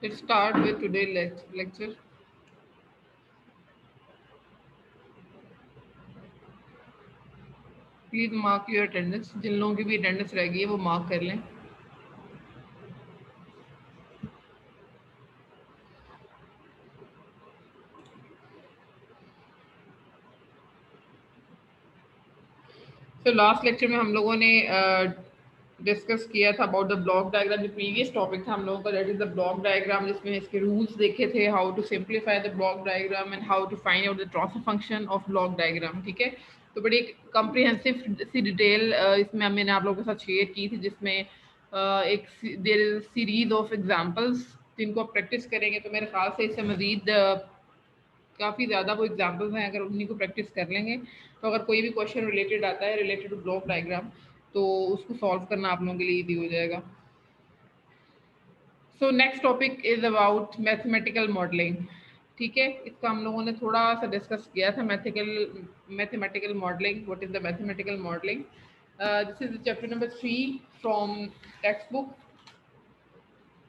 Let's start with today's lecture. Please mark your attendance. जिन लोगों की भी अटेंडेंस रह गई है वो मार्क कर लें. तो लास्ट लेक्चर में हम लोगों ने डिस्कस किया था अबाउट द ब्लॉक डायग्राम. जो प्रीवियस टॉपिक था हम लोगों का, that is the block diagram, जिसमें इसके रूल्स देखे थे, how to simplify the block diagram and how to find out the transfer function of block diagram. ठीक है, तो बड़ी कॉम्प्रिहेंसिव सी डिटेल इसमें मैंने आप लोगों के साथ शेयर की थी, जिसमें एक there is series of examples जिनको आप प्रैक्टिस करेंगे तो मेरे ख्याल से इससे मजीद काफ़ी ज़्यादा वो एग्जाम्पल्स हैं. अगर उन्हीं को प्रैक्टिस कर लेंगे तो अगर कोई भी क्वेश्चन रिलेटेड आता है रिलेटेड टू ब्लॉक डायग्राम तो उसको सॉल्व करना आप लोगों के लिए ईजी हो जाएगा. So next topic is about mathematical modelling. ठीक है, इसका हम लोगों ने थोड़ा सा डिस्कस किया था. Mathematical modelling, what is the mathematical modelling. This is chapter number 3 from text book.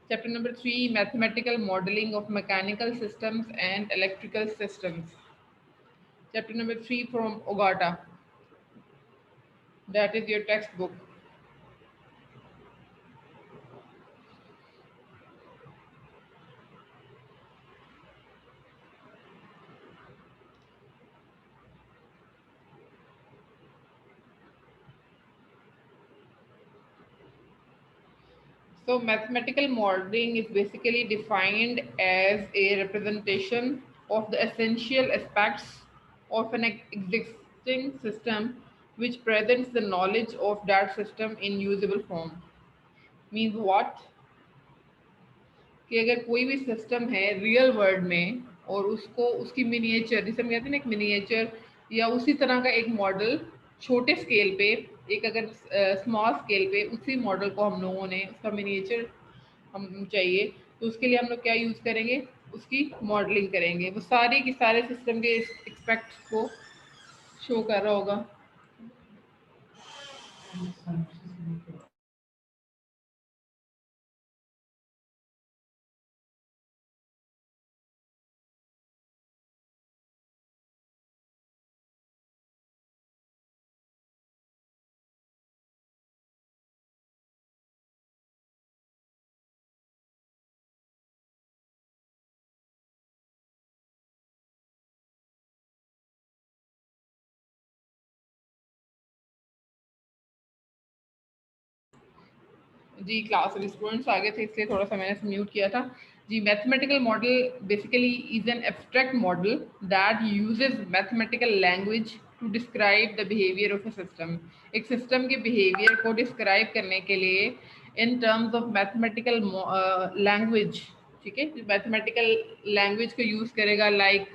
Chapter number 3, Mathematical Modeling of Mechanical Systems and Electrical Systems. Chapter number 3 from Ogata. That is your textbook. So mathematical modeling is basically defined as a representation of the essential aspects of an existing system which presents the knowledge of that system in usable form. Means what? कि अगर कोई भी system है real world में और उसको उसकी miniature, जिसे हम कहते हैं ना एक मिनिएचर या उसी तरह का एक मॉडल छोटे स्केल पे, एक अगर स्मॉल स्केल पे उसी मॉडल को हम लोगों ने उसका मिनिएचर हम चाहिए तो उसके लिए हम लोग क्या यूज़ करेंगे, उसकी मॉडलिंग करेंगे. वो सारे के सारे सिस्टम के एक्सपेक्ट्स को शो कर रहा होगा. जी क्लास स्टूडेंट्स आ गए थे इसलिए थोड़ा सा मैंने म्यूट किया था. जी, mathematical model basically is an abstract model that uses mathematical language to describe the behaviour of a system. एक सिस्टम के बिहेवियर को डिस्क्राइब करने के लिए in terms of mathematical language. ठीक है, मैथमेटिकल लैंग्वेज को यूज़ करेगा लाइक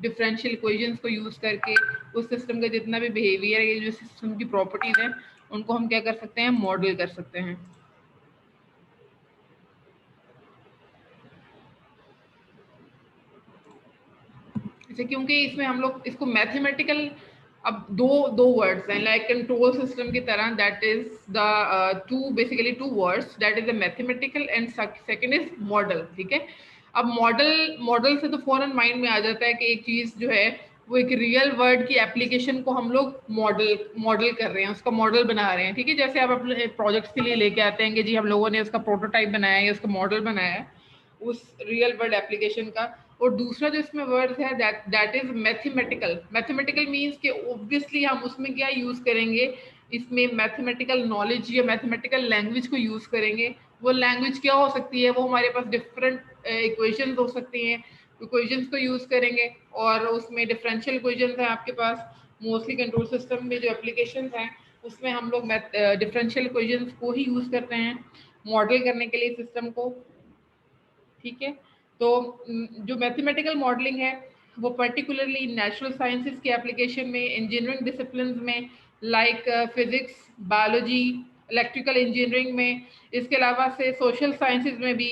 डिफरेंशियल इक्वेशंस को यूज़ करके उस सिस्टम का जितना भी बिहेवियर है, जो सिस्टम की प्रॉपर्टीज़ हैं, उनको हम क्या कर सकते हैं, मॉडल कर सकते हैं. जैसे क्योंकि इसमें हम लोग इसको मैथमेटिकल, अब दो दो वर्ड्स हैं लाइक कंट्रोल सिस्टम की तरह. That is the two basically two words, that is the mathematical and second is model. ठीक है, अब मॉडल मॉडल से तो फौरन माइंड में आ जाता है कि एक चीज़ जो है वो एक रियल वर्ड की एप्लीकेशन को हम लोग मॉडल मॉडल कर रहे हैं, उसका मॉडल बना रहे हैं. ठीक है, जैसे आप अपने प्रोजेक्ट्स के लिए लेके आते हैं कि जी हम लोगों ने उसका प्रोटोटाइप बनाया है या उसका मॉडल बनाया है उस रियल वर्ल्ड एप्लीकेशन का. और दूसरा जो इसमें वर्ड है that is mathematical. Mathematical means कि ऑब्वियसली हम उसमें क्या यूज़ करेंगे, इसमें मैथमेटिकल नॉलेज या मैथमेटिकल लैंग्वेज को यूज़ करेंगे. वो लैंग्वेज क्या हो सकती है, वो हमारे पास डिफरेंट इक्वेशंस हो सकती हैं, इक्वेशंस को यूज़ करेंगे. और उसमें डिफरेंशियल इक्वेशंस हैं आपके पास. मोस्टली कंट्रोल सिस्टम में जो एप्लीकेशंस हैं उसमें हम लोग डिफरेंशियल इक्वेशंस को ही यूज़ करते हैं मॉडल करने के लिए सिस्टम को. ठीक है, तो जो मैथमेटिकल मॉडलिंग है वो पर्टिकुलरली नेचुरल साइंसेस के एप्लीकेशन में, इंजीनियरिंग डिसिप्लिन में like physics, biology, electrical engineering में, इसके अलावा से सोशल साइंसेस में भी,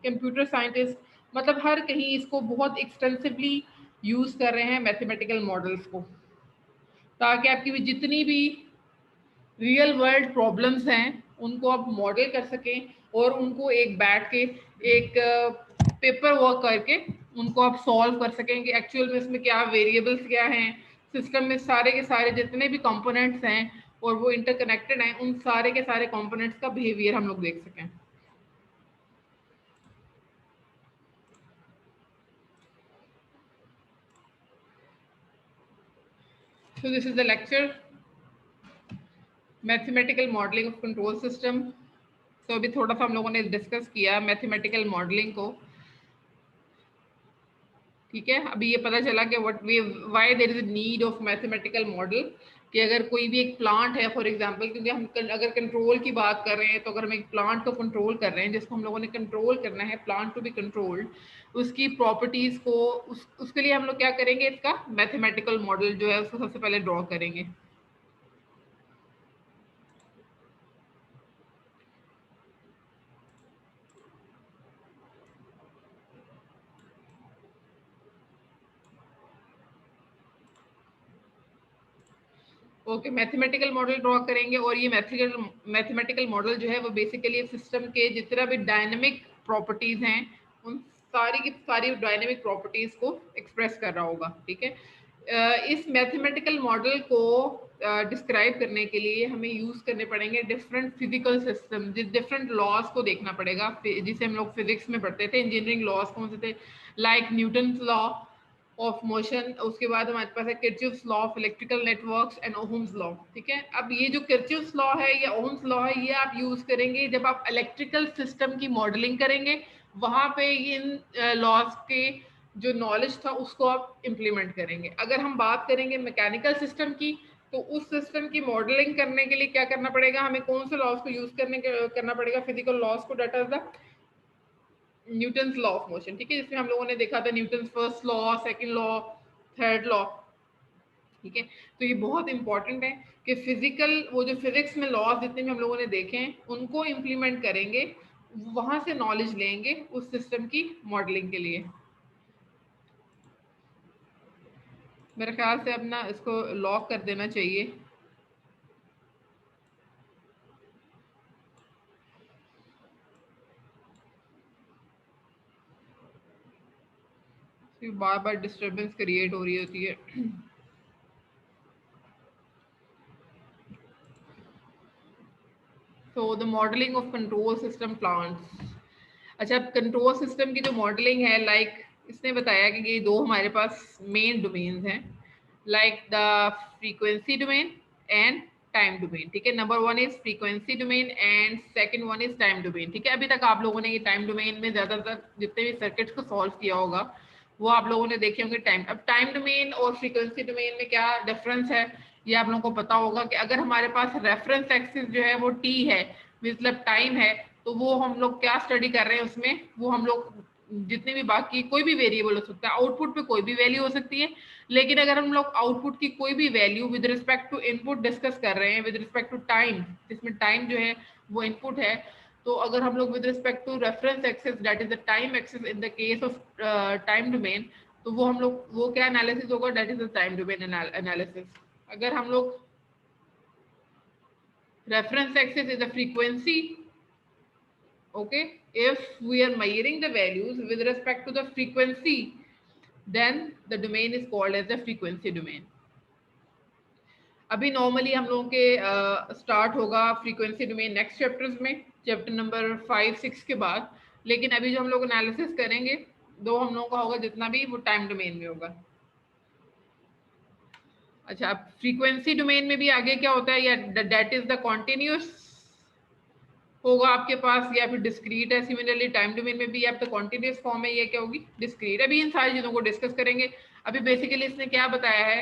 कंप्यूटर साइंटिस्ट, मतलब हर कहीं इसको बहुत एक्सटेंसिवली यूज़ कर रहे हैं मैथमेटिकल मॉडल्स को, ताकि आपकी भी जितनी भी रियल वर्ल्ड प्रॉब्लम्स हैं उनको आप मॉडल कर सकें और उनको एक बैठ के एक पेपर वर्क करके उनको आप सॉल्व कर सकेंगे एक्चुअल में इसमें क्या वेरिएबल्स क्या हैं, सिस्टम में सारे के सारे जितने भी कंपोनेंट्स हैं और वो इंटरकनेक्टेड हैं, उन सारे के सारे कंपोनेंट्स का बिहेवियर हम लोग देख सकें। So this is the lecture, mathematical modelling of control system. तो अभी थोड़ा सा हम लोगों ने डिस्कस किया मैथमेटिकल मॉडलिंग को, ठीक है। अभी ये पता चला कि why there is a need of mathematical model, कि अगर कोई भी एक प्लांट है फॉर एग्जांपल, क्योंकि हम अगर कंट्रोल की बात कर रहे हैं तो अगर हम एक प्लांट को कंट्रोल कर रहे हैं, जिसको हम लोगों ने कंट्रोल करना है, प्लांट टू बी कंट्रोल्ड, उसकी प्रॉपर्टीज को उसके लिए हम लोग क्या करेंगे, इसका मैथमेटिकल मॉडल जो है उसको सबसे पहले ड्रॉ करेंगे। ओके, मैथमेटिकल मॉडल ड्रॉ करेंगे और ये मैथमेटिकल मॉडल जो है वो बेसिकली सिस्टम के जितना भी डायनेमिक प्रॉपर्टीज हैं उन सारी की सारी डायनेमिक प्रॉपर्टीज को एक्सप्रेस कर रहा होगा, ठीक है। इस मैथमेटिकल मॉडल को डिस्क्राइब करने के लिए हमें यूज करने पड़ेंगे different physical system, different laws को देखना पड़ेगा, जिसे हम लोग फिजिक्स में पढ़ते थे। इंजीनियरिंग लॉज कौन से थे, like Newton's law of motion, उसके बाद हमारे पास है Kirchhoff's law of electrical networks and Ohm's law, ठीक है। अब ये जो किरचॉफ्स लॉ है या ओहम्स लॉ है, ये आप यूज करेंगे जब आप इलेक्ट्रिकल सिस्टम की मॉडलिंग करेंगे, वहां पे इन लॉज के जो नॉलेज था उसको आप इम्प्लीमेंट करेंगे। अगर हम बात करेंगे मैकेनिकल सिस्टम की, तो उस सिस्टम की मॉडलिंग करने के लिए क्या करना पड़ेगा, हमें कौन से लॉज को यूज करना पड़ेगा, फिजिकल लॉज को, that is the Newton's law of motion, ठीक है, जिसमें हम लोगों ने देखा था Newton's first law, second law, third law, ठीक है। तो ये बहुत इंपॉर्टेंट है कि फिजिकल वो जो फिजिक्स में लॉज जितने भी हम लोगों ने देखे हैं उनको इम्प्लीमेंट करेंगे, वहां से नॉलेज लेंगे उस सिस्टम की मॉडलिंग के लिए। मेरे ख्याल से अपना इसको लॉक कर देना चाहिए। बार बार डिस्टरबेंस क्रिएट हो रही होती है। तो the modelling of control system plants. अच्छा, कंट्रोल सिस्टम की जो मॉडलिंग है, लाइक इसने बताया कि ये दो हमारे पास मेन डोमेन्स हैं, like the frequency domain and time domain, ठीक है। Number one is frequency domain and second one is time domain, ठीक है। अभी तक आप लोगों ने ये टाइम डोमेन में ज्यादातर जितने भी सर्किट्स को सॉल्व किया होगा वो आप लोगों ने देखे होंगे टाइम। अब टाइम डोमेन और फ्रीक्वेंसी डोमेन में क्या डिफरेंस है, ये आप लोगों को पता होगा कि अगर हमारे पास रेफरेंस एक्सिस जो है वो टी है, मतलब टाइम है, तो वो हम लोग क्या स्टडी कर रहे हैं उसमें, वो हम लोग जितने भी बाकी कोई भी वेरिएबल हो सकता है, आउटपुट पे कोई भी वैल्यू हो सकती है। लेकिन अगर हम लोग आउटपुट की कोई भी value with respect to input discuss कर रहे हैं, विद रिस्पेक्ट टू टाइम, जिसमें टाइम जो है वो इनपुट है, तो अगर हम लोग with respect to reference axis that is the time axis in the case of time domain, तो वो हम लोग वो क्या एनालिसिस होगा, that is the time domain analysis. अगर हम लोग reference axis is the frequency, okay, if we are measuring the values with respect to the frequency, then the domain is called as the frequency domain. अभी normally हम लोगों के start होगा frequency domain next chapters में, chapter number 5-6 के बाद, लेकिन अभी जो हम लोग एनालिसिस करेंगे दो हम लोगों का होगा जितना भी, वो टाइम डोमेन में होगा। अच्छा, अब फ्रीक्वेंसी डोमेन में भी आगे क्या होता है, या दैट इज द कॉन्टिन्यूस होगा आपके पास, या फिर डिस्क्रीट है। सिमिलरली टाइम डोमेन में भी या तो कॉन्टिन्यूस फॉर्म है, ये क्या होगी, डिस्क्रीट। अभी इन सारी चीज़ों को डिस्कस करेंगे। अभी बेसिकली इसने क्या बताया है,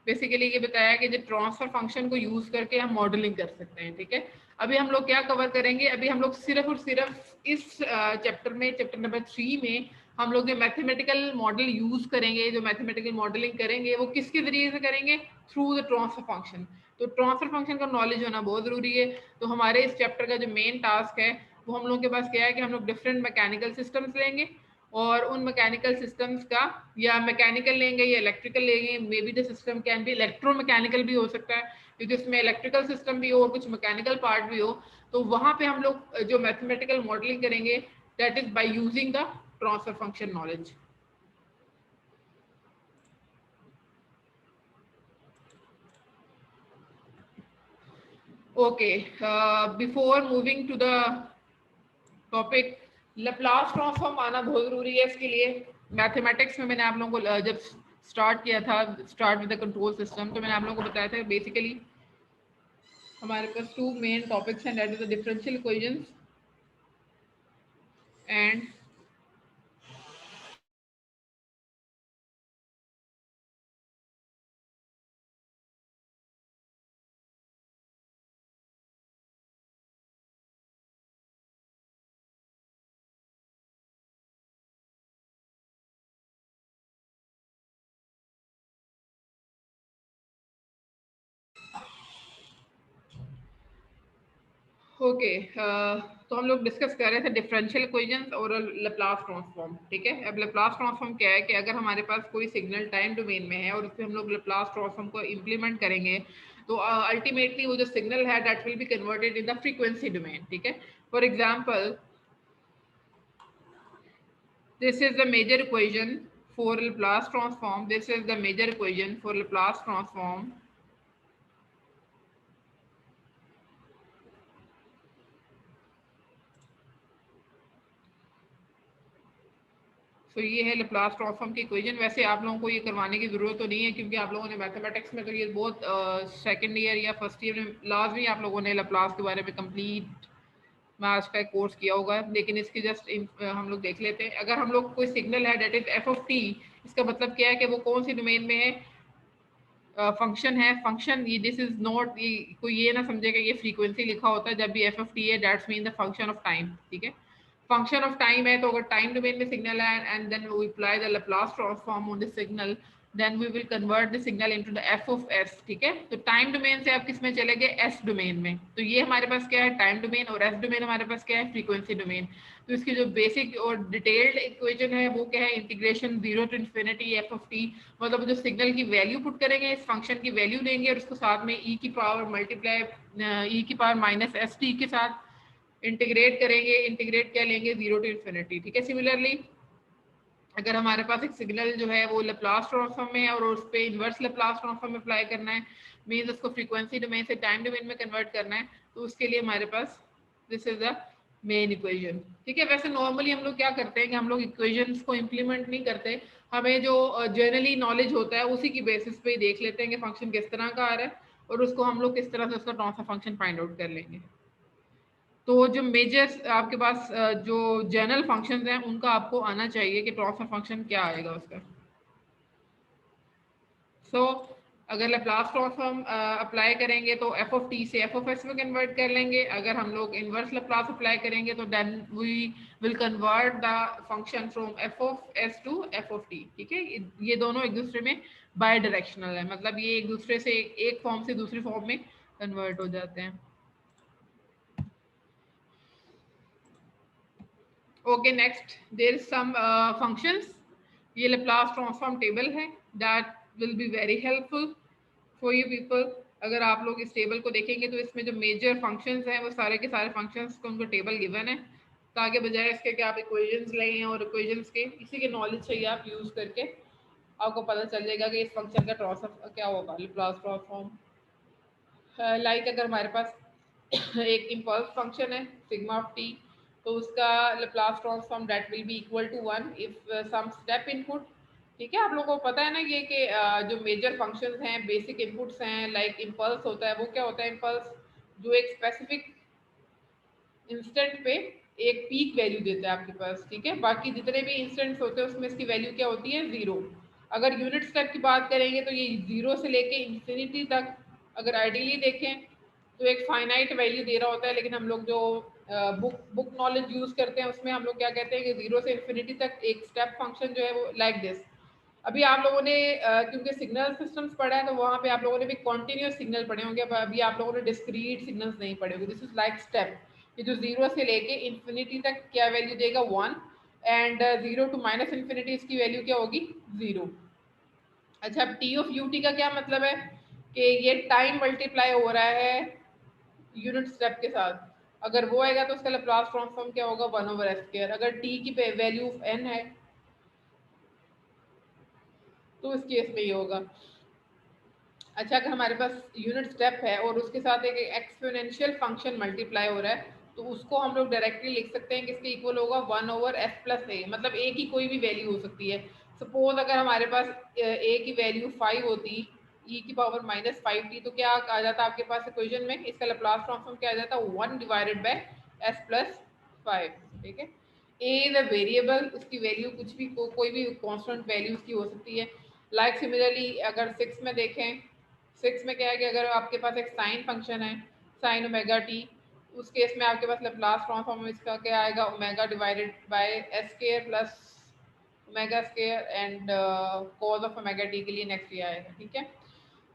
बेसिकली ये बताया कि जो ट्रांसफर फंक्शन को यूज करके हम मॉडलिंग कर सकते हैं, ठीक है। अभी हम लोग क्या कवर करेंगे, अभी हम लोग सिर्फ और सिर्फ इस चैप्टर में, चैप्टर नंबर 3 में हम लोग जो मैथमेटिकल मॉडल यूज करेंगे, जो मैथमेटिकल मॉडलिंग करेंगे, वो किसके जरिए से करेंगे, थ्रू द ट्रांसफर फंक्शन। तो ट्रांसफर फंक्शन का नॉलेज होना बहुत जरूरी है। तो हमारे इस चैप्टर का जो मेन टास्क है वो हम लोग के पास क्या है कि हम लोग डिफरेंट मैकेनिकल सिस्टम्स लेंगे और उन मैकेनिकल सिस्टम्स का, या मैकेनिकल लेंगे या इलेक्ट्रिकल लेंगे, may be the system can be electromechanical भी हो सकता है क्योंकि उसमें इलेक्ट्रिकल सिस्टम भी हो और कुछ मैकेनिकल पार्ट भी हो। तो वहाँ पे हम लोग जो मैथमेटिकल मॉडलिंग करेंगे that is by using the transfer function knowledge. Okay, before moving to the topic, Laplace transform आना बहुत जरूरी है इसके लिए। मैथमेटिक्स में मैंने आप लोगों को जब स्टार्ट किया था, start with the control system, तो मैंने आप लोगों को बताया था बेसिकली हमारे पास टू मेन टॉपिक्स हैं, that is the differential equations and okay, तो हम लोग डिस्कस कर रहे थे डिफरेंशियल इक्वेशंस और लैप्लास ट्रांसफॉर्म। ठीक है, अब लैप्लास ट्रांसफॉर्म क्या है कि अगर हमारे पास कोई सिग्नल टाइम डोमेन में है और उसमें हम लोग लैप्लास ट्रांसफॉर्म को इम्प्लीमेंट करेंगे तो अल्टीमेटली वो जो सिग्नल है that will be converted in the frequency domain. ठीक है, for example this is the major equation for Laplace transform. This is the major equation for Laplace transform. तो ये है लैप्लास ट्रांसफॉर्म की इक्वेशन। वैसे आप लोगों को ये करवाने की ज़रूरत तो नहीं है क्योंकि आप लोगों ने मैथमेटिक्स में तो ये बहुत सेकंड ईयर या फर्स्ट ईयर में लाजमी आप लोगों ने लैप्लास के बारे में कंप्लीट मैथ्स का कोर्स किया होगा, लेकिन इसकी जस्ट हम लोग देख लेते हैं। अगर हम लोग कोई सिग्नल है that is F of T, इसका मतलब क्या है कि वो कौन सी डोमेन में है, फंक्शन है। फंक्शन ये दिस इज नॉट, कोई ये ना समझेगा ये फ्रीक्वेंसी लिखा होता है जब भी एफ एफ टी है, that's mean the function of time. ठीक है, फंक्शन ऑफ टाइम है तो अगर टाइम डोमेन में सिग्नल है and then we apply the Laplace transform on the signal, then we will convert the signal into the F of S. ठीक है, तो टाइम डोमेन से आप किस में चले गए, एस डोमेन में। तो ये हमारे पास क्या है, टाइम डोमेन, और एस डोमेन हमारे पास क्या है, फ्रीक्वेंसी डोमेन। तो इसकी जो बेसिक और डिटेल्ड इक्वेशन है वो क्या है, integration zero to infinity F of T, मतलब जो सिग्नल की वैल्यू पुट करेंगे, इस फंक्शन की वैल्यू लेंगे और उसको साथ में ई की पावर मल्टीप्लाई ई की पावर माइनस एस टी के साथ इंटीग्रेट करेंगे। इंटीग्रेट क्या लेंगे, जीरो टू इन्फिनिटी। ठीक है, सिमिलरली अगर हमारे पास एक सिग्नल जो है वो लैप्लास ट्रांसफॉर्म में है और उस पर इन्वर्स लैप्लास ट्रांसफॉर्म अप्लाई करना है, मीन्स उसको फ्रीक्वेंसी डोमेन से टाइम डोमेन में कन्वर्ट करना है, तो उसके लिए हमारे पास this is the main equation. ठीक है, वैसे नॉर्मली हम लोग क्या करते हैं कि हम लोग इक्वेशंस को इम्प्लीमेंट नहीं करते, हमें जो जनरली नॉलेज होता है उसी की बेसिस पे ही देख लेते हैं कि फंक्शन किस तरह का आ रहा है और उसको हम लोग किस तरह से उसका ट्रांसफर फंक्शन फाइंड आउट कर लेंगे। तो जो मेजर आपके पास जो जनरल फंक्शंस हैं उनका आपको आना चाहिए कि ट्रांसफर फंक्शन क्या आएगा उसका। सो अगर लैप्लास ट्रांसफॉर्म अप्लाई करेंगे तो एफ ऑफ टी से एफ ऑफ एस में कन्वर्ट कर लेंगे। अगर हम लोग इनवर्स लैप्लास अप्लाई करेंगे तो then we will convert the function from F of S to F of T. ठीक है, ये दोनों एक दूसरे में बाय डायरेक्शनल है, मतलब ये एक दूसरे से एक फॉर्म से दूसरी फॉर्म में कन्वर्ट हो जाते हैं। Okay, next there is some functions. ये लैप्लास ट्रांसफॉर्म टेबल है that will be very helpful for you people. अगर आप लोग इस टेबल को देखेंगे तो इसमें जो मेजर फंक्शंस हैं वो सारे के सारे फंक्शंस का उनको टेबल गिवन है, ताकि बजाय इसके कि आप इक्वेशंस लें और इक्वेशंस के इसी के नॉलेज से ही आप यूज़ करके आपको पता चल जाएगा कि इस फंक्शन का ट्रांसफर क्या होगा, लैप्लास ट्रांसफॉर्म। लाइक अगर हमारे पास एक इम्पल्स फंक्शन है सिग्मा ऑफ टी, तो उसका Laplace transform that will be equal to 1 if some step input. ठीक है, आप लोगों को पता है ना ये कि जो मेजर फंक्शंस हैं बेसिक इनपुट्स हैं, लाइक इम्पल्स होता है, वो क्या होता है, इम्पल्स जो एक स्पेसिफिक इंस्टेंट पे एक पीक वैल्यू देता है आपके पास। ठीक है, बाकी जितने भी इंस्टेंट्स होते हैं उसमें इसकी वैल्यू क्या होती है, जीरो। अगर यूनिट स्टेप की बात करेंगे तो ये जीरो से लेके इंफिनिटी तक अगर आइडियली देखें तो एक फाइनाइट वैल्यू दे रहा होता है, लेकिन हम लोग जो बुक नॉलेज यूज करते हैं उसमें हम लोग क्या कहते हैं कि जीरो से इंफिनिटी तक एक स्टेप फंक्शन जो है वो लाइक दिस। अभी आप लोगों ने क्योंकि सिग्नल सिस्टम्स पढ़ा है तो वहाँ पे आप लोगों ने भी कॉन्टिन्यूस सिग्नल पढ़े होंगे, अभी आप लोगों ने डिस्क्रीट सिग्नल्स नहीं पढ़े होंगे। दिस इज लाइक स्टेप, ये जो जीरो से लेके इंफिनिटी तक क्या वैल्यू देगा, 1। एंड 0 टू माइनस इन्फिनिटी इसकी वैल्यू क्या होगी 0। अच्छा, अब टी ऑफ यू टी का क्या मतलब है कि ये टाइम मल्टीप्लाई हो रहा है यूनिट स्टेप के साथ। अगर वो आएगा तो उसका लैप्लास ट्रांसफॉर्म क्या होगा 1/s²। अगर टी की वैल्यू n है तो इस केस में ये होगा। अच्छा, अगर हमारे पास यूनिट स्टेप है और उसके साथ एक एक्सपोनेंशियल फंक्शन मल्टीप्लाई हो रहा है तो उसको हम लोग डायरेक्टली लिख सकते हैं कि इसके इक्वल होगा 1/s+a। मतलब a की कोई भी वैल्यू हो सकती है। सपोज अगर हमारे पास a की वैल्यू 5 होती, e⁻⁻5t, तो क्या आ जाता आपके पास इक्वेशन में, इसका लाप्लास ट्रांसफॉर्म क्या आ जाता 1/s+5। ठीक है, a इज अ वेरिएबल, उसकी वैल्यू कुछ भी कोई भी कांस्टेंट वैल्यू उसकी हो सकती है। लाइक सिमिलरली अगर 6 में देखें, 6 में क्या है कि अगर आपके पास एक साइन फंक्शन है साइन ओमेगा टी, उस केस में आपके पास लाप्लास ट्रांसफॉर्म इसका क्या आएगा omega divided by S square plus omega square and cause of omega T के लिए नेक्स्ट ये आएगा। ठीक है,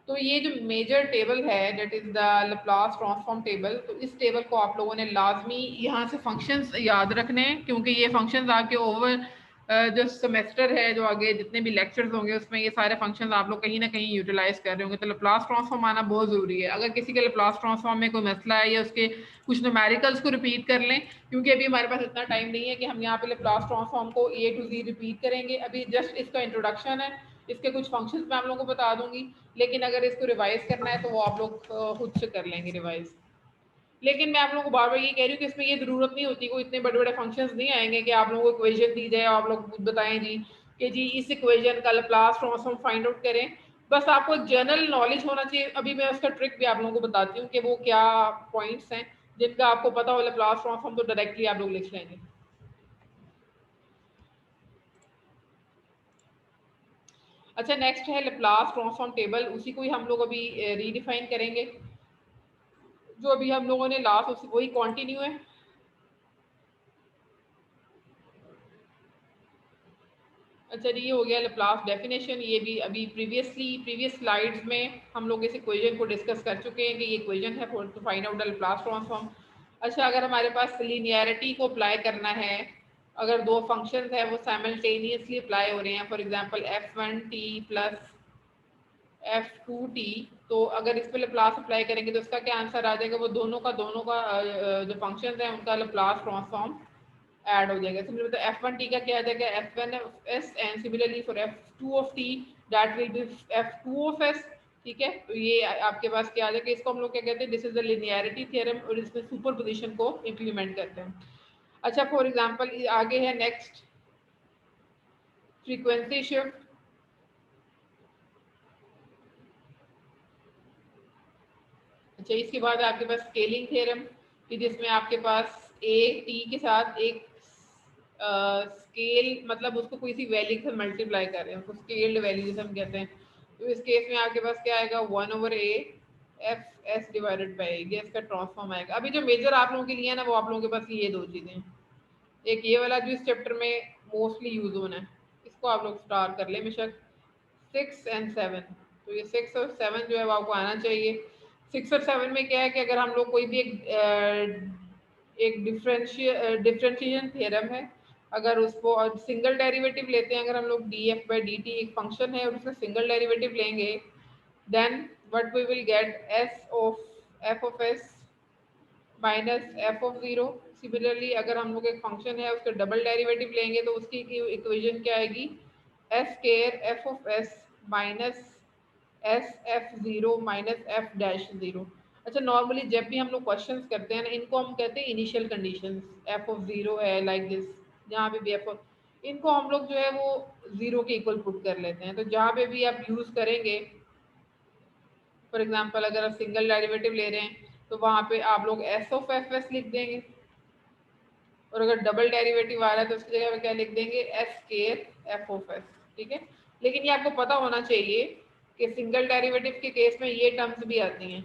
तो ये जो मेजर टेबल है that is the Laplace transform table, तो इस टेबल को आप लोगों ने लाजमी यहाँ से फंक्शंस याद रखने हैं, क्योंकि ये फंक्शंस आपके ओवर जो सेमेस्टर है, जो आगे जितने भी लेक्चर्स होंगे उसमें ये सारे फंक्शंस आप लोग कहीं ना कहीं यूटिलाइज कर रहे होंगे। तो लाप्लास ट्रांसफॉर्म आना बहुत ज़रूरी है। अगर किसी के लाप्लास ट्रांसफॉर्म में कोई मसला है या उसके कुछ न्यूमेरिकल्स को रिपीट कर लें, क्योंकि अभी हमारे पास इतना टाइम नहीं है कि हम यहाँ पे लाप्लास ट्रांसफॉर्म को A to Z रिपीट करेंगे। अभी जस्ट इसका इंट्रोडक्शन है, इसके कुछ फंक्शंस मैं आप लोगों को बता दूंगी, लेकिन अगर इसको रिवाइज करना है तो वो आप लोग खुद से कर लेंगे रिवाइज। लेकिन मैं आप लोगों को बार बार ये कह रही हूँ कि इसमें ये जरूरत नहीं होती, कोई इतने बड़े बड़े फंक्शंस नहीं आएंगे कि आप लोगों को इक्वेशन दी जाए आप लोग बताएं जी कि जी इस इक्वेशन का लाप्लास ट्रांसफॉर्म फाइंड आउट करें। बस आपको जनरल नॉलेज होना चाहिए। अभी मैं उसका ट्रिक भी आप लोगों को बताती हूँ कि वो क्या पॉइंट्स हैं जिनका आपको पता हो लाप्लास ट्रांसफॉर्म तो डायरेक्टली आप लोग लिख लेंगे। अच्छा, नेक्स्ट है लाप्लास ट्रांसफॉर्म टेबल, उसी को ही हम लोग अभी रीडिफाइन करेंगे। जो अभी हम लोगों ने लास्ट उसी वही कंटिन्यू है। अच्छा जी, ये हो गया लाप्लास डेफिनेशन। ये भी अभी प्रीवियस स्लाइड्स में हम लोग इस इक्वेशन को डिस्कस कर चुके हैं कि ये इक्वेशन है to find out the Laplace transform. अच्छा, अगर हमारे पास लीनियरिटी को अप्लाई करना है, अगर दो फंक्शंस है वो साइमल्टेनियसली अप्लाई हो रहे हैं, for example f1t plus f2t, तो अगर इस पे लाप्लास अप्लाई करेंगे तो इसका क्या आंसर आ जाएगा, वो दोनों का जो फंक्शंस हैं उनका लाप्लास ट्रांसफॉर्म ऐड हो जाएगा। सिमिलर तो f1t का क्या आ जाएगा f1s, and similarly for f2 of t that will B f2 of s। ठीक है, तो ये आपके पास क्या आ जाएगा, इसको हम लोग क्या कहते हैं, this is the linearity theorem, और इसमें सुपरपोजिशन को इंप्लीमेंट करते हैं। अच्छा, फॉर एग्जांपल आगे है नेक्स्ट फ्रीक्वेंसी शिफ्ट। अच्छा, इसके बाद आपके पास स्केलिंग थ्योरम, कि जिसमें आपके पास ए टी के साथ एक स्केल, मतलब उसको कोई सी वैल्यू से मल्टीप्लाई कर रहे हैं, उसको स्केल्ड वैल्यू जैसे हम कहते हैं। तो इस केस में आपके पास क्या आएगा 1/a F S divided by A, इसका ट्रांसफॉर्म आएगा। अभी जो मेजर आप लोगों के लिए है ना, वो आप लोगों के पास ये दो चीजें हैं। एक ये वाला जो इस चैप्टर में मोस्टली यूज होना है, इसको आप लोग स्टार कर ले बेशक, 6 और 7। तो ये 6 और 7 जो है वो आपको आना चाहिए। 6 और 7 में क्या है कि अगर हम लोग कोई भी एक डिफरेंशिएशन थ्योरम है, अगर उसको सिंगल डेरिवेटिव लेते हैं, अगर हम लोग D F by D T एक फंक्शन है और उसका सिंगल डेरिवेटिव लेंगे, then what we will get S of F of S minus F of zero. Similarly अगर हम लोग एक फंक्शन है उसका डबल डेरिवेटिव लेंगे तो उसकी इक्वेशन क्या आएगी, S square F of S minus S F zero minus F dash zero. अच्छा, नॉर्मली जब भी हम लोग क्वेश्चंस करते हैं ना, इनको हम कहते हैं initial conditions. F of zero है लाइक दिस, जहाँ पे भी एफ ऑफ, इनको हम लोग जो है वो जीरो के इक्वल पुट कर लेते हैं। तो जहाँ पे भी आप यूज करेंगे, फॉर एग्जाम्पल अगर आप सिंगल डेरिवेटिव ले रहे हैं तो वहाँ पे आप लोग एस ऑफ एफ एस लिख देंगे, और अगर डबल डेरिवेटिव आ रहा है तो उसकी जगह पे क्या लिख देंगे, S square F of S. ठीक है, लेकिन ये आपको पता होना चाहिए कि सिंगल डेरिवेटिव के केस में ये टर्म्स भी आती हैं।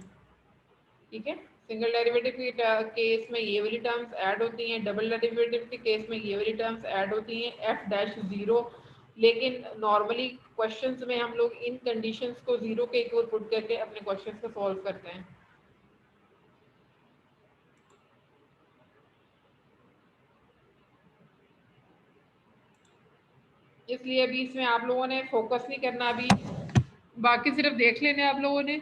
ठीक है, सिंगल डेरिवेटिव के केस में ये वाली टर्म्स ऐड होती हैं, डबल डेरिवेटिव के केस में ये वाली टर्म्स ऐड होती हैं, एफ डैश जीरो। लेकिन नॉर्मली क्वेश्चंस में हम लोग इन कंडीशंस को जीरो के इक्वल पुट करके अपने क्वेश्चंस को सॉल्व करते हैं। इसलिए अभी इसमें आप लोगों ने फोकस नहीं करना, अभी बाकी सिर्फ देख लेने आप लोगों ने।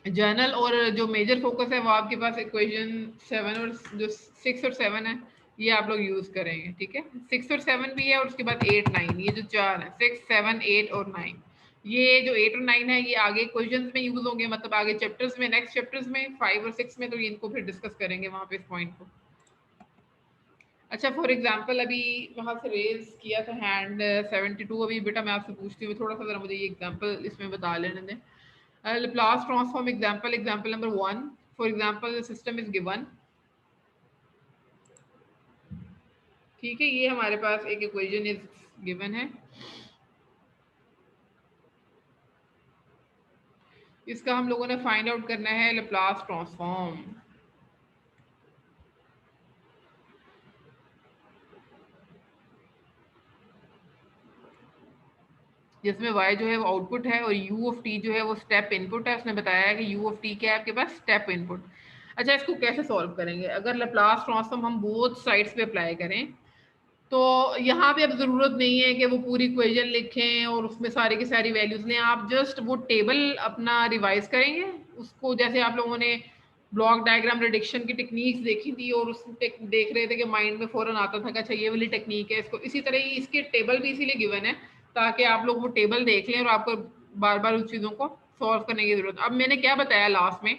जर्नल और जो मेजर फोकस है वो आपके पास इक्वेशन 7 और जो 6 और 7 है ये आप लोग यूज करेंगे, ठीक है। 6 और 7 भी है और उसके बाद 8 9, ये जो चार है 6 7 8 और 9, ये जो 8 और 9 है ये आगे क्वेश्चंस में यूज होंगे, मतलब आगे चैप्टर्स में, नेक्स्ट चैप्टर्स में 5 और 6 में, तो इनको फिर डिस्कस करेंगे वहां पे इस पॉइंट को। अच्छा फॉर एग्जाम्पल अभी वहां से रेज किया था हैंड 72, अभी बेटा मैं आपसे पूछती हूँ थोड़ा सा जरा मुझे ये एग्जाम्पल इसमें बता लेने दें। Laplace transform example, example number 1. For example, the system is given. ठीक है, ये हमारे पास एक इक्वेशन इज गिवन है, इसका हम लोगों ने फाइंड आउट करना है Laplace ट्रांसफॉर्म। जिसमें y जो है वो आउटपुट है और u ऑफ t जो है वो स्टेप इनपुट है। उसने बताया है कि u ऑफ t क्या है आपके पास, स्टेप इनपुट। अच्छा इसको कैसे सॉल्व करेंगे, अगर Laplace ट्रांसफॉर्म हम बोथ साइड्स पे अप्लाई करें तो यहाँ पे अब जरूरत नहीं है कि वो पूरी इक्वेशन लिखें और उसमें सारी की सारी वैल्यूज लें, आप जस्ट वो टेबल अपना रिवाइज करेंगे उसको, जैसे आप लोगों ने ब्लॉक डायग्राम रिडक्शन की टेक्निक्स देखी थी और उस देख रहे थे कि माइंड में फौरन आता था कि अच्छा ये वाली टेक्निक है, इसको इसी तरह ही इसके टेबल भी इसीलिए गिवन है ताकि आप लोग वो टेबल देख लें और आपको बार बार उस चीज़ों को सॉल्व करने की जरूरत। अब मैंने क्या बताया लास्ट में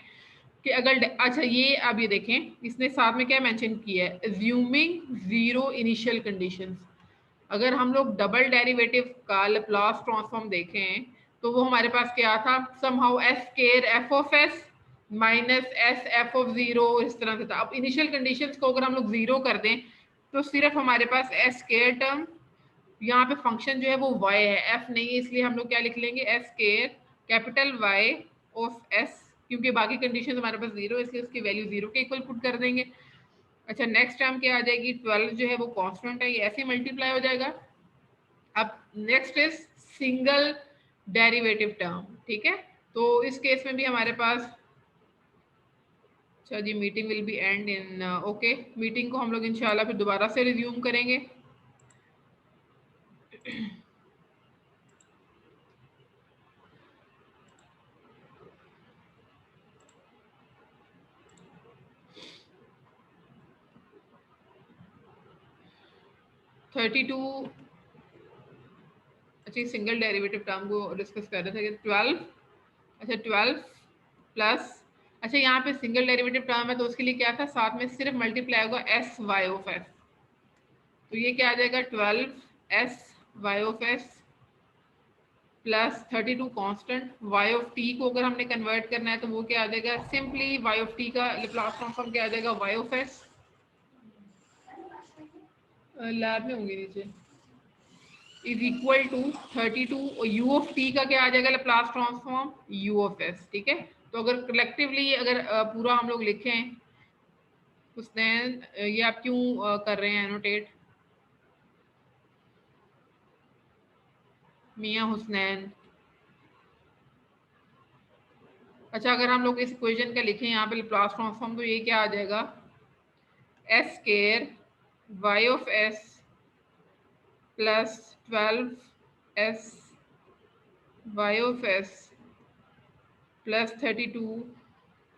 कि अगर अच्छा ये आप ये देखें इसने साथ में क्या मेंशन किया है, अज्यूमिंग जीरो इनिशियल कंडीशंस। अगर हम लोग डबल डेरिवेटिव का लैप्लास ट्रांसफॉर्म देखें तो वो हमारे पास क्या था, somehow S square F of S minus S F of zero, इस तरह से था। अब इनिशियल कंडीशंस को अगर हम लोग जीरो कर दें तो सिर्फ हमारे पास एस स्केयर टर्म, यहाँ पे फंक्शन जो है वो y है, f नहीं है, इसलिए हम लोग क्या लिख लेंगे, S square capital Y of s, क्योंकि बाकी कंडीशन हमारे पास जीरो है इसलिए उसकी वैल्यू जीरो के इक्वल पुट कर देंगे। अच्छा नेक्स्ट टर्म क्या आ जाएगी, 12 जो है वो कांस्टेंट है, ये ऐसे मल्टीप्लाई हो जाएगा। अब next is single derivative term, ठीक है। तो इस केस में भी हमारे पास, अच्छा जी meeting will be end in, okay meeting को हम लोग इंशाल्लाह फिर दोबारा से रिज्यूम करेंगे। 32, अच्छा सिंगल डेरिवेटिव टर्म को डिस्कस कर रहे थे कि 12, अच्छा 12 प्लस, अच्छा यहाँ पे सिंगल डेरिवेटिव टर्म है तो उसके लिए क्या था, साथ में सिर्फ मल्टीप्लाई होगा एस वाई ऑफ एस, तो ये क्या आ जाएगा 12 S Y of S plus 32 constant Y of T को अगर हमने कन्वर्ट करना है तो वो क्या आ जाएगा, सिंपली वाई ऑफ टी का लैप्लास ट्रांसफॉर्म क्या आ जाएगा, वाई ऑफ एस, लैब में होंगे नीचे, इज इक्वल टू 32 और u ऑफ t का क्या आ जाएगा Laplace transform, u of s, ठीक है। तो अगर कलेक्टिवली अगर पूरा हम लोग लिखें, उसने ये आप क्यों कर रहे हैं एनोटेट, मियां हुसनैन। अच्छा अगर हम लोग इस इक्वेशन का लिखें यहाँ पे लैप्लास ट्रांसफॉर्म तो ये क्या आ जाएगा, S square Y of S plus 12 S Y of S plus 32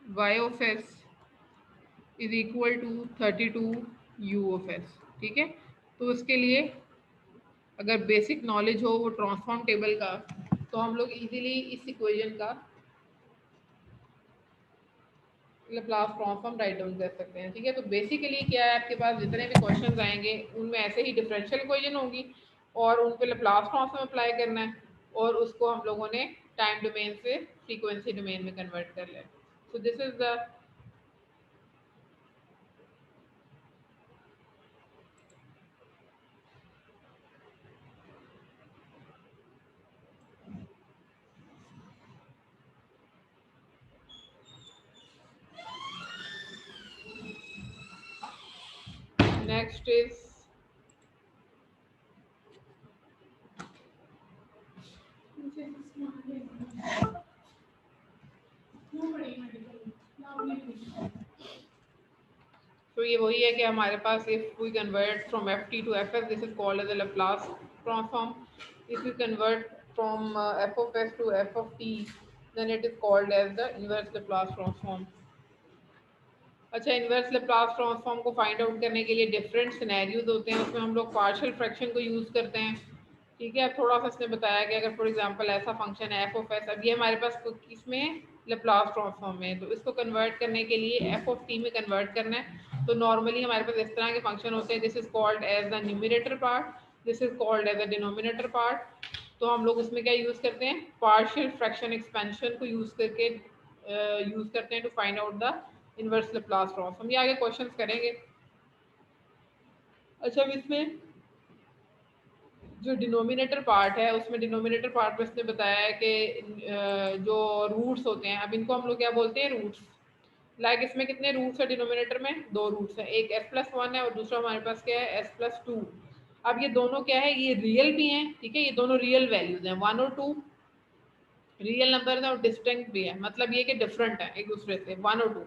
Y of S is equal to 32 U of S, ठीक है। तो उसके लिए अगर बेसिक नॉलेज हो वो ट्रांसफॉर्म टेबल का तो हम लोग इजीली इस इक्वेशन का लैप्लास ट्रांसफॉर्म राइट डाउन कर सकते हैं, ठीक है। तो बेसिकली क्या है, आपके पास जितने भी क्वेश्चंस आएंगे उनमें ऐसे ही डिफरेंशियल इक्वेशन होगी और उन पे लैप्लास ट्रांसफॉर्म अप्लाई करना है और उसको हम लोगों ने टाइम डोमेन से फ्रीक्वेंसी डोमेन में कन्वर्ट कर लिया। So this is the next is, तो ये वही है कि हमारे पास if we convert from F T to F S, this is called as a Laplace transform. If you convert from F of S to F of T, then it is called as the inverse Laplace transform. अच्छा, inverse Laplace transform को find out करने के लिए different scenarios होते हैं, उसमें हम लोग पार्शियल फ्रैक्शन को यूज़ करते हैं. ठीक है, अब थोड़ा सा इसने बताया कि अगर फॉर एग्जांपल ऐसा फंक्शन है एफ ऑफ एस, अब ये हमारे पास इसमें लैप्लास ट्रांसफॉर्म में, तो इसको कन्वर्ट करने के लिए एफ ऑफ टी में कन्वर्ट करना है. तो नॉर्मली हमारे पास इस तरह के फंक्शन होते हैं, this is called as the numerator part, this is called as the denominator part. तो हम लोग उसमें क्या यूज़ करते हैं, पार्शियल फ्रैक्शन एक्सपेंशन को यूज़ करके यूज़ करते हैं to find out the inverse Laplace transform. ये आगे क्वेश्चंस करेंगे. अच्छा, अब इसमें जो डिनोमिनेटर पार्ट है, उसमें डिनोमिनेटर पार्ट में इसने बताया है कि जो रूट्स होते हैं, अब इनको हम लोग क्या बोलते हैं, रूट्स. लाइक इसमें कितने रूट्स है डिनोमिनेटर में, दो रूट्स है, एक एस प्लस वन है और दूसरा हमारे पास क्या है, एस प्लस टू. अब ये दोनों क्या है, ये रियल भी हैं. ठीक है, ये दोनों रियल वैल्यूज हैं, वन और टू रियल नंबर है और डिस्टिंक्ट भी है, मतलब ये कि डिफरेंट है एक दूसरे से, वन और टू.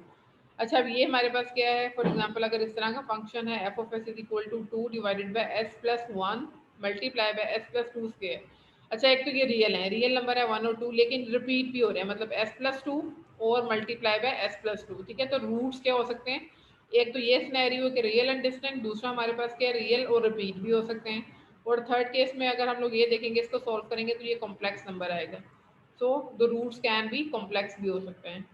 अच्छा, अब ये हमारे पास क्या है, फॉर एग्जांपल अगर इस तरह का फंक्शन है F of S is equal to two divided by S plus one multiply by S plus two square. अच्छा, एक तो ये रियल है, रियल नंबर है वन और टू, लेकिन रिपीट भी हो रहे हैं, मतलब एस प्लस टू और multiply by S plus two. ठीक है, तो रूट्स क्या हो सकते हैं, एक तो ये सिनेरियो कि रियल एंड डिस्टिंक्ट, दूसरा हमारे पास क्या है, रियल और रिपीट भी हो सकते हैं, और थर्ड केस में अगर हम लोग ये देखेंगे, इसको सॉल्व करेंगे तो ये कॉम्प्लेक्स नंबर आएगा. So the roots can be complex भी हो सकते हैं.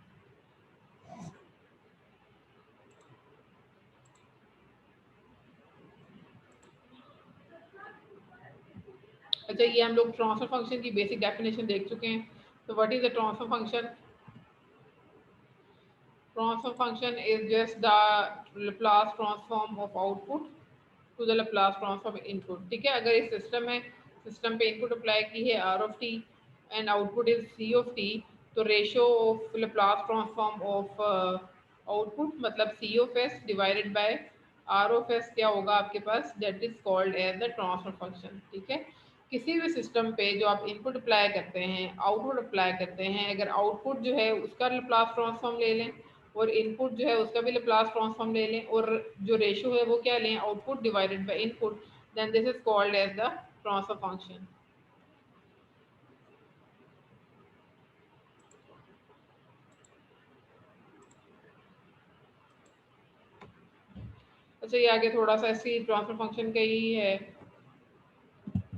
अच्छा, ये हम लोग ट्रांसफर फंक्शन की बेसिक डेफिनेशन देख चुके हैं. तो what is the transfer function? Transfer function is just the Laplace transform of output to the Laplace transform input. ठीक है, अगर इस सिस्टम में, सिस्टम पे इनपुट अप्लाई की है R of T and output is C of T, तो ratio of Laplace transform of output मतलब C of S divided by R of S क्या होगा आपके पास, that is called as the transfer function. ठीक है, किसी भी सिस्टम पे जो आप इनपुट अप्लाई करते हैं, आउटपुट अप्लाई करते हैं, अगर आउटपुट जो है उसका Laplace ट्रांसफॉर्म ले लें और इनपुट जो है उसका भी Laplace ट्रांसफॉर्म ले लें, और जो रेशियो है वो क्या लें, output divided by input, then this is called as the transfer function. अच्छा, ये आगे थोड़ा सा ऐसी ट्रांसफर फंक्शन का ही है.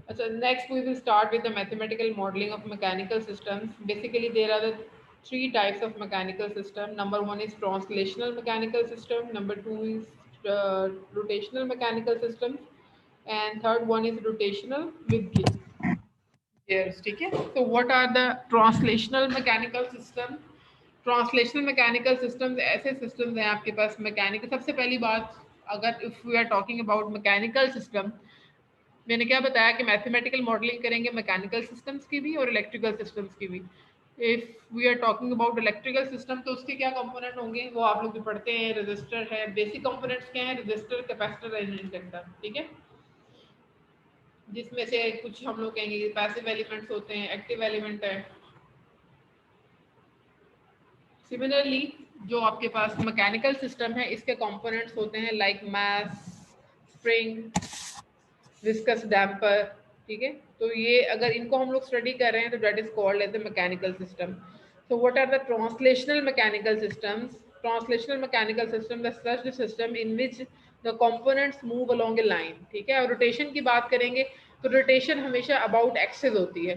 अच्छा, next we will start with the mathematical modeling of mechanical systems. Basically, there are the three types of mechanical system. Number one is translational mechanical system. Number two is rotational mechanical systems, and third one is rotational with gears. ठीक है. So what are the translational mechanical system? Translational mechanical systems ऐसे systems हैं आपके पास mechanical. सबसे पहली बात, अगर if we are talking about mechanical system, मैंने क्या बताया कि मैथमेटिकल मॉडलिंग करेंगे मैकेनिकल सिस्टम्स की भी और इलेक्ट्रिकल सिस्टम्स की भी. If we are talking about electrical system, तो उसके क्या कंपोनेंट होंगे वो आप लोग भी पढ़ते हैं, रजिस्टर है. बेसिक कंपोनेंट्स क्या है, रजिस्टर, कैपेसिटर एंड इंडक्टर. ठीक है, जिसमें से कुछ हम लोग कहेंगे पैसिव एलिमेंट्स होते हैं, एक्टिव एलिमेंट है. सिमिलरली जो आपके पास मैकेनिकल सिस्टम है, इसके कंपोनेंट्स होते हैं like mass, spring, viscous damper. ठीक है, तो ये अगर इनको हम लोग स्टडी कर रहे हैं तो that is called as the mechanical system. So what are the translational mechanical systems? Translational mechanical system the such system in which the components move along a line. ठीक है, और रोटेशन की बात करेंगे तो रोटेशन हमेशा अबाउट एक्सिस होती है.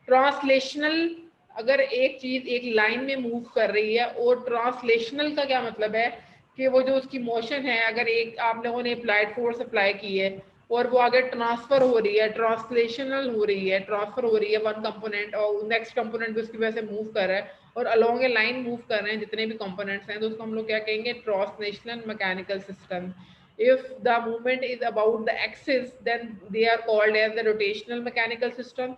ट्रांसलेशनल, अगर एक चीज एक लाइन में मूव कर रही है, और ट्रांसलेशनल का क्या मतलब है कि वो जो उसकी मोशन है, अगर एक आप लोगों ने अप्लाइड फोर्स अप्लाई की है और वो अगर ट्रांसफर हो रही है, ट्रांसलेशनल हो रही है, ट्रांसफर हो रही है वन कंपोनेंट और नेक्स्ट कंपोनेंट भी उसकी वजह से मूव कर रहा है और अलोंग ए लाइन मूव कर रहे हैं जितने भी कंपोनेंट्स हैं, तो उसको हम लोग क्या कहेंगे, translational mechanical system. if the movement is about the axis, then they are called as the rotational mechanical system.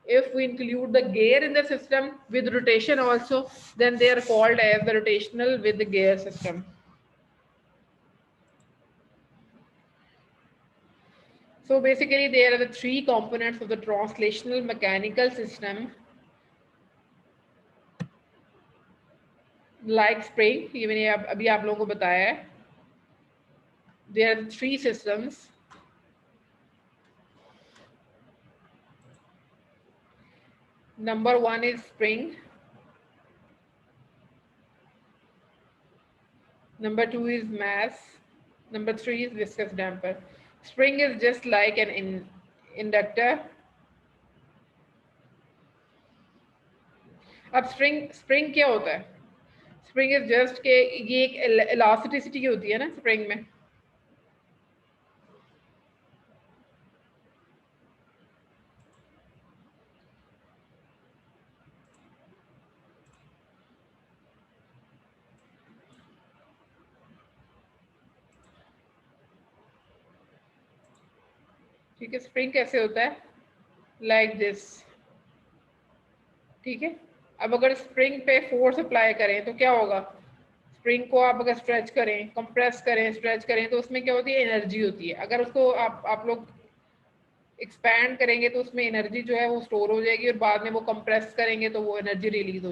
If we include the gear in the system with rotation also, then they are called as the rotational with the gear system. So basically there are the three components of the translational mechanical system, like spring, ये मैंने अभी आप लोगों को बताया है. there are three systems. Number one is spring. Number two is mass. Number three is viscous damper. Spring is just like an inductor. अब spring क्या होता है? स्प्रिंग इज जस्ट के ये एक इलास्टिसिटी होती है ना स्प्रिंग में. ठीक है, स्प्रिंग कैसे होता है? Like this. ठीक है, अब अगर स्प्रिंग पे फोर्स अप्लाई करें तो क्या होगा? स्प्रिंग को आप अगर स्ट्रेच करें, कंप्रेस करें, स्ट्रेच करें तो उसमें क्या होती है? एनर्जी होती है. अगर उसको आप लोग एक्सपैंड करेंगे तो उसमें एनर्जी जो है वो स्टोर हो जाएगी और बाद में वो कंप्रेस करेंगे तो वो एनर्जी रिलीज हो जाएगी.